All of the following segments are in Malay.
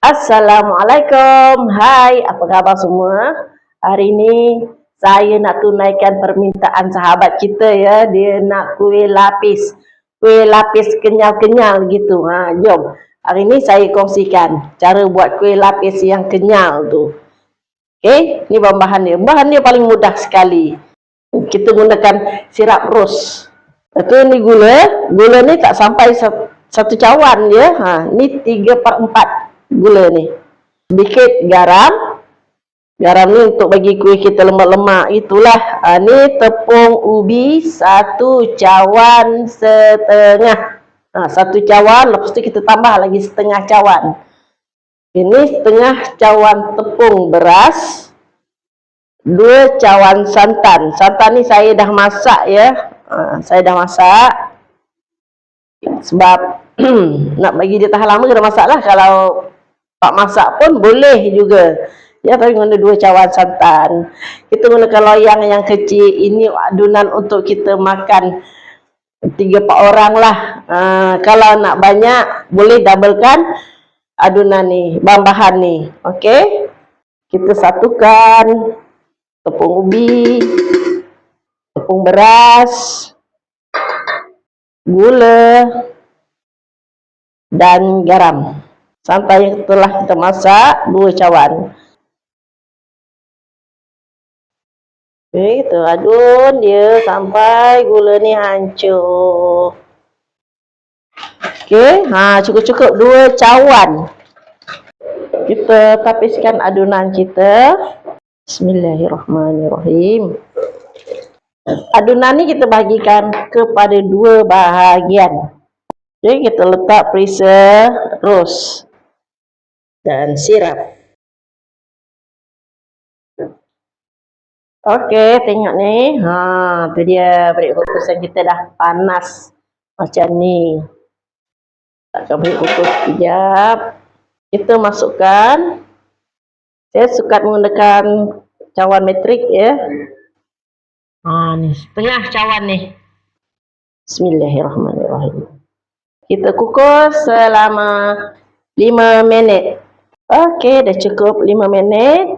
Assalamualaikum. Hai, apa khabar semua? Hari ini saya nak tunaikan permintaan sahabat kita ya. Dia nak kuih lapis. Kuih lapis kenyal-kenyal gitu. Jom. Hari ini saya kongsikan cara buat kuih lapis yang kenyal tu. Okey, ni bahan dia. Bahan dia paling mudah sekali. Kita gunakan sirap ros. Itu ni gula. Gula ni tak sampai satu cawan je. Ni 3/4 gula ni. Sedikit garam. Garam ni untuk bagi kuih kita lemak-lemak itulah. Ni tepung ubi 1 cawan setengah. 1 cawan, lepas tu kita tambah lagi setengah cawan. Ini setengah cawan tepung beras. 2 cawan santan. Santan ni saya dah masak ya. Saya dah masak. Sebab nak bagi dia tahan lama kena masak lah. Kalau tak masak pun boleh juga. Ya, tapi guna 2 cawan santan. Kita gunakan loyang yang kecil. Ini adunan untuk kita makan 3-4 orang lah. Kalau nak banyak, boleh doublekan adunan ni, bahan-bahan ni. Okey. Kita satukan tepung ubi, tepung beras, gula dan garam. Santan yang telah kita masak 2 cawan. Okey, kita adun dia sampai gula ni hancur. Okey, cukup-cukup 2 cawan. Kita tapiskan adunan kita. Bismillahirrahmanirrahim. Adunan ni kita bahagikan kepada 2 bahagian. Okey, kita letak perisa ros dan sirap. Okey, tengok ni. Tu dia berik kukusan kita dah panas macam ni. Takkan berik kukus sekejap. Kita masukkan. Saya suka menggunakan cawan metrik ya. Ni setengah cawan ni. Bismillahirrahmanirrahim. Kita kukus selama 5 minit. Okey, dah cukup 5 minit.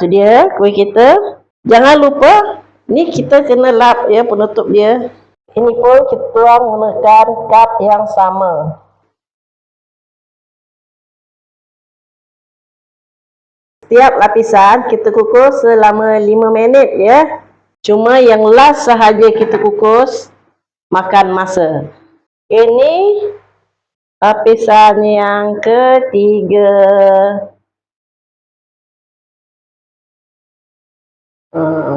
Tu dia kuih kita. Jangan lupa, ni kita kena lap ya penutup dia. Ini pun kita tuang menggunakan cup yang sama. Setiap lapisan kita kukus selama 5 minit ya. Cuma yang last sahaja kita kukus, makan masa. Ini lapisan yang ketiga.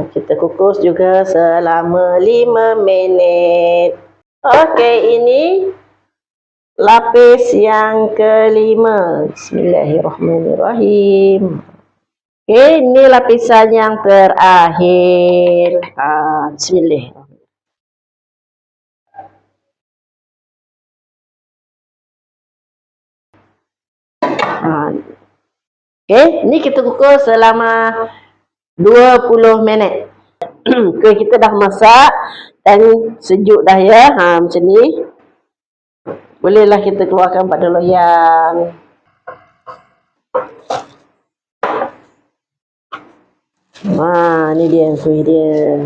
Kita kukus juga selama 5 minit. Okey, ini lapis yang kelima. Bismillahirrahmanirrahim. Okey, ini lapisan yang terakhir. Bismillahirrahmanirrahim. Okey, ini kita kukus selama 20 minit. Kuih kita dah masak dan sejuk dah ya. Macam ni. Bolehlah kita keluarkan pada loyang. Ni dia kuih dia.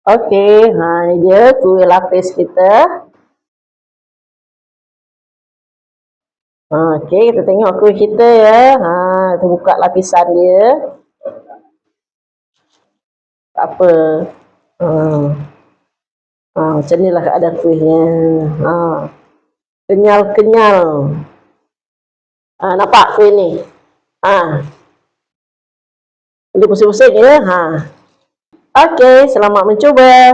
Okey, ni dia kuih lapis kita. Okey, kita tengok kuih kita ya. Kita buka lapisan dia. Tak apa. Macam ni lah keadaan kuihnya. Kenyal-kenyal. Nampak kuih ni? Boleh pusing-pusing ya. Okey, selamat mencuba.